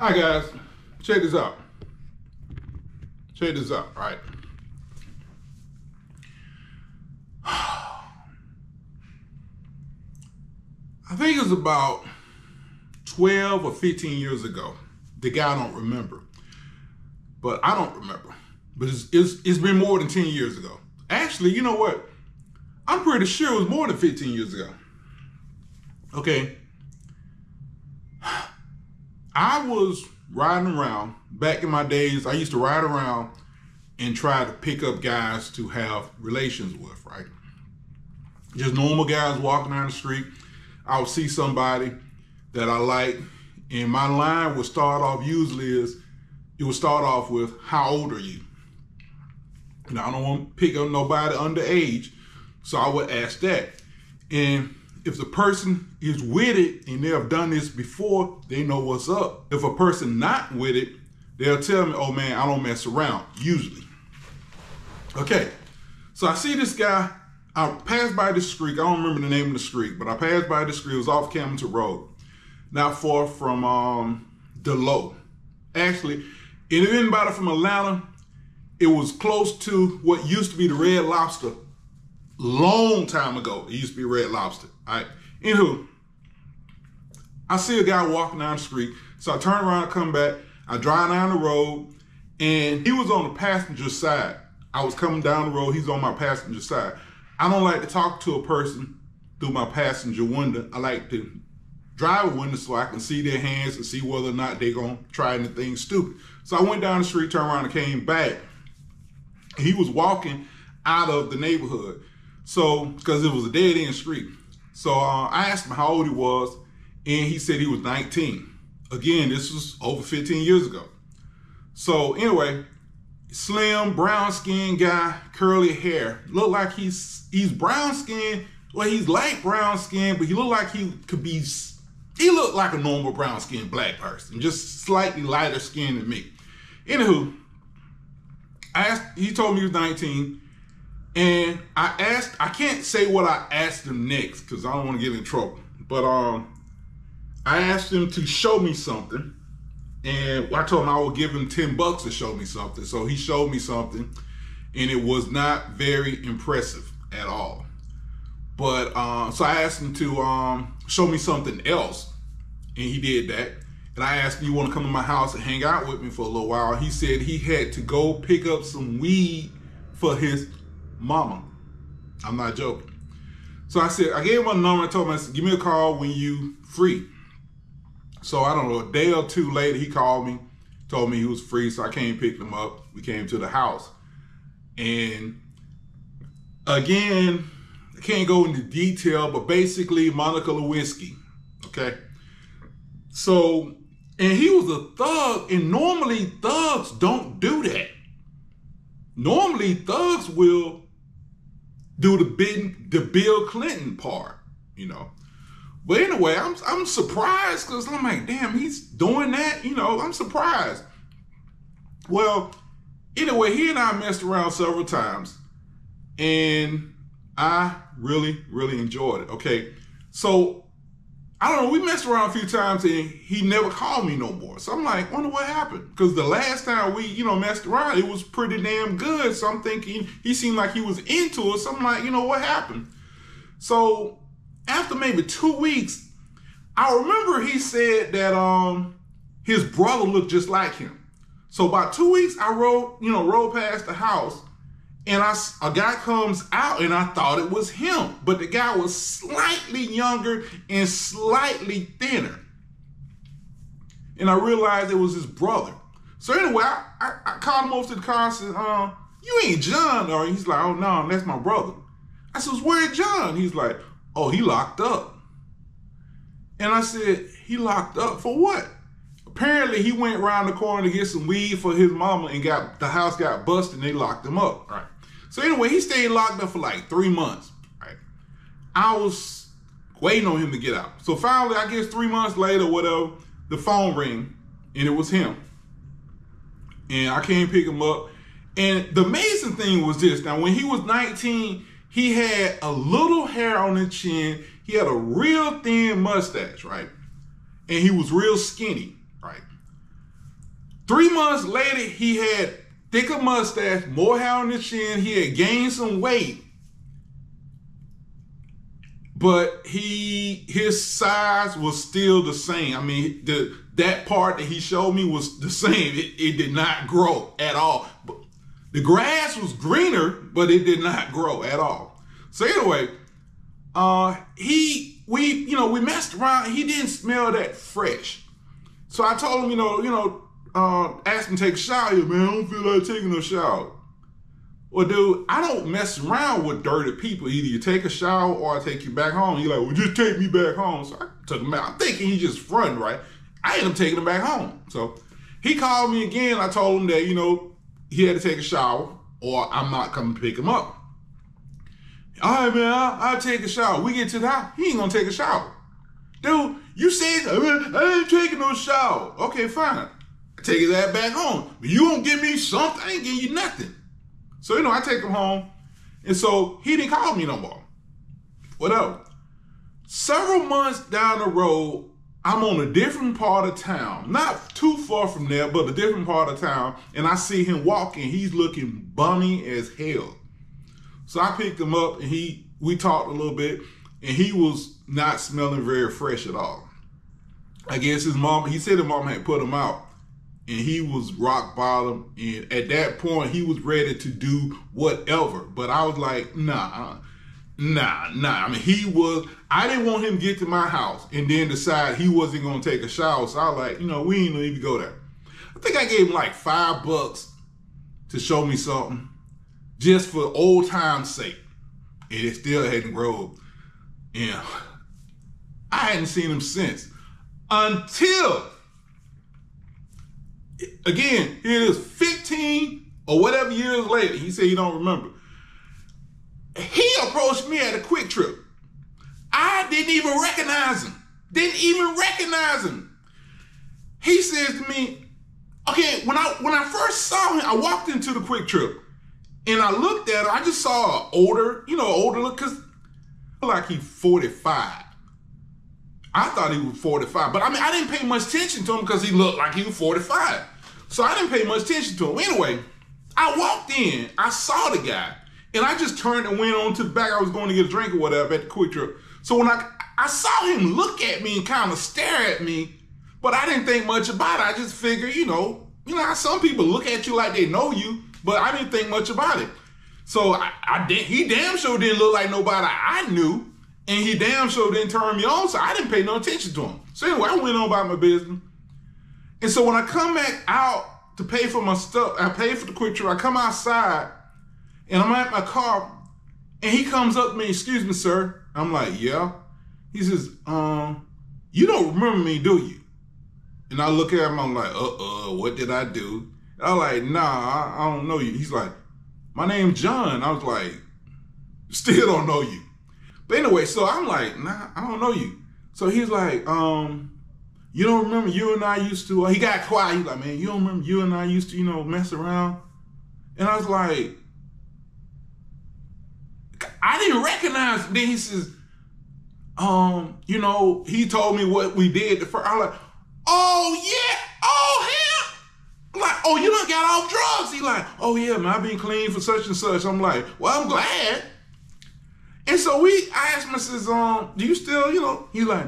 All right, guys, check this out. Check this out, all right? I think it was about 12 or 15 years ago. The guy don't remember, but I don't remember. But it's been more than 10 years ago. Actually, you know what? I'm pretty sure it was more than 15 years ago. Okay. I was riding around. Back in my days, I used to ride around and try to pick up guys to have relations with, right? Just normal guys walking down the street. I would see somebody that I like, and my line would start off with, how old are you? Now, I don't want to pick up nobody underage, so I would ask that. And if the person is with it and they have done this before, they know what's up. If a person not with it, they'll tell me, oh man, I don't mess around, usually. Okay, so I see this guy. I passed by this street. I don't remember the name of the street, but I passed by this street. It was off Camden Road, not far from Delowe. Actually, if anybody from Atlanta, it was close to what used to be the Red Lobster. Long time ago, it used to be Red Lobster. All right. Anywho, I see a guy walking down the street, so I turn around and come back. I drive down the road, and he was on the passenger side. I was coming down the road. He's on my passenger side. I don't like to talk to a person through my passenger window. I like to drive a window so I can see their hands and see whether or not they're going to try anything stupid. So I went down the street, turned around, and came back. He was walking out of the neighborhood. So, because it was a dead end street. So I asked him how old he was, and he said he was 19. Again, this was over 15 years ago. So anyway, slim, brown skinned guy, curly hair. Look like he's brown skinned. Well, he's light brown skinned, but he looked like he looked like a normal brown skinned black person, just slightly lighter skinned than me. Anywho, he told me he was 19. And I can't say what I asked him next because I don't want to get in trouble. But I asked him to show me something. And I told him I would give him $10 to show me something. So he showed me something, and it was not very impressive at all. But so I asked him to show me something else, and he did that. And I asked him, you want to come to my house and hang out with me for a little while? He said he had to go pick up some weed for his mama. I'm not joking. So I gave him a number and told him, I said, give me a call when you free. So I don't know, a day or two later, he called me, told me he was free. So I came pick him up. We came to the house. And again, I can't go into detail, but basically Monica Lewinsky, okay? So, and he was a thug, and normally thugs don't do that. Normally thugs will do the Bill Clinton part, you know. But anyway, I'm surprised because I'm like, damn, he's doing that, you know. I'm surprised. Well, anyway, he and I messed around several times, and I really, really enjoyed it. Okay, so I don't know. We messed around a few times, and he never called me no more. So I'm like, wonder what happened, because the last time we, messed around, it was pretty damn good. So I'm thinking he seemed like he was into it. So I'm like, what happened? So after maybe 2 weeks, I remember he said that his brother looked just like him. So about 2 weeks, I rode past the house, and a guy comes out, and I thought it was him, but the guy was slightly younger and slightly thinner. And I realized it was his brother. So anyway, I called him over to the car and said, you ain't John, or he's like, oh no, that's my brother. I said, where's John? He's like, oh, he locked up. And I said, he locked up for what? Apparently he went around the corner to get some weed for his mama, and the house got busted, and they locked him up. Right. So anyway, he stayed locked up for like 3 months. Right. I was waiting on him to get out. So finally, I guess 3 months later, whatever, the phone rang, and it was him. And I came pick him up. And the amazing thing was this. Now, when he was 19, he had a little hair on his chin. He had a real thin mustache, right? And he was real skinny, right? 3 months later, he had thicker mustache, more hair on his chin. He had gained some weight, but his size was still the same. I mean, that part that he showed me was the same. It did not grow at all. The grass was greener, but it did not grow at all. So anyway, we messed around. He didn't smell that fresh. So I told him, asked him to take a shower. Man, I don't feel like taking a shower. Well, dude, I don't mess around with dirty people. Either you take a shower or I take you back home. He's like, well, just take me back home. So I took him out. I'm thinking he just fronting, right? I ended up taking him back home. So he called me again. I told him that, he had to take a shower or I'm not coming to pick him up. All right, man, I'll take a shower. We get to the house. He ain't going to take a shower. Dude, you said, I ain't taking no shower. Okay, fine. I take his ass back home. But you don't give me something. I ain't giving you nothing. So, I take him home. And so he didn't call me no more. Whatever. Several months down the road, I'm on a different part of town. Not too far from there, but a different part of town. And I see him walking. He's looking bummy as hell. So I picked him up and we talked a little bit. And he was not smelling very fresh at all. I guess he said his mom had put him out. And he was rock bottom. And at that point, he was ready to do whatever. But I was like, nah. I mean, I didn't want him to get to my house and then decide he wasn't going to take a shower. So I was like, we ain't gonna even go there. I think I gave him like $5 to show me something just for old time's sake. And it still hadn't grown. And I hadn't seen him since. Until, again, here it is 15 or whatever years later. He said he don't remember. He approached me at a Quick Trip. I didn't even recognize him. He says to me, okay, when I first saw him, I walked into the Quick Trip and I looked at him. I just saw an older look, because like he's 45. I thought he was 45, but I mean, I didn't pay much attention to him because he looked like he was 45. So I didn't pay much attention to him. Anyway, I walked in, I saw the guy, and I just turned and went on to the back. I was going to get a drink or whatever at the Quick Trip. So when I saw him look at me and kind of stare at me, but I didn't think much about it. I just figured, how some people look at you like they know you, but I didn't think much about it. So he damn sure didn't look like nobody I knew, and he damn sure didn't turn me on, so I didn't pay no attention to him. So anyway, I went on about my business. And so when I come back out to pay for my stuff, I paid for the Quick Trip, I come outside, and I'm at my car, and he comes up to me, excuse me, sir. I'm like, yeah. He says, you don't remember me, do you? And I look at him, I'm like, what did I do? And I'm like, nah, I don't know you. He's like, my name's John. I was like, still don't know you. But anyway, so I'm like, nah, I don't know you. So he's like, you don't remember you and I used to, he got quiet. He's like, man, you don't remember you and I used to, mess around? And I was like, I didn't recognize him. Then he says, he told me what we did the first. I'm like, oh yeah, oh hell. I'm like, oh, you done got off drugs. He like, oh yeah, man, I've been clean for such and such. I'm like, well, I'm glad. And so I asked him, I says, do you still, he's like,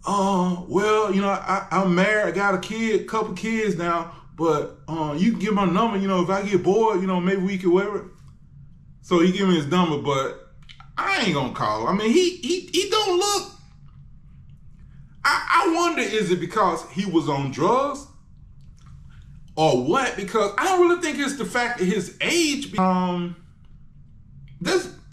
well, I'm married, I got a couple kids now, but you can give my number, if I get bored, maybe we could whatever. So he gave me his number, but I ain't gonna call him. I mean, he don't look. I wonder, is it because he was on drugs or what? Because I don't really think it's the fact that his age.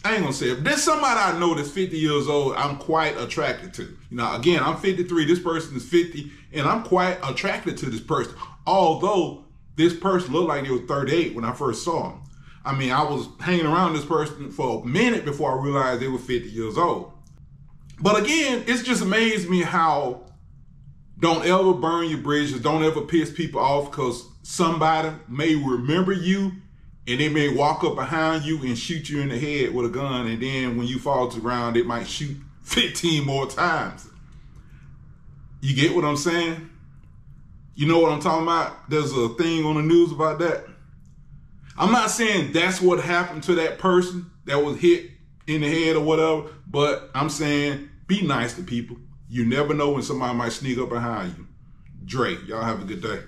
I ain't gonna say it. There's somebody I know that's 50 years old I'm quite attracted to. Again, I'm 53, this person is 50, and I'm quite attracted to this person. Although this person looked like they was 38 when I first saw him. I mean, I was hanging around this person for a minute before I realized they were 50 years old. But again, it's just amazed me how don't ever burn your bridges, don't ever piss people off, because somebody may remember you and they may walk up behind you and shoot you in the head with a gun, and then when you fall to the ground, they might shoot 15 more times. You get what I'm saying? You know what I'm talking about? There's a thing on the news about that. I'm not saying that's what happened to that person that was hit in the head or whatever, but I'm saying be nice to people. You never know when somebody might sneak up behind you. Dre, y'all have a good day.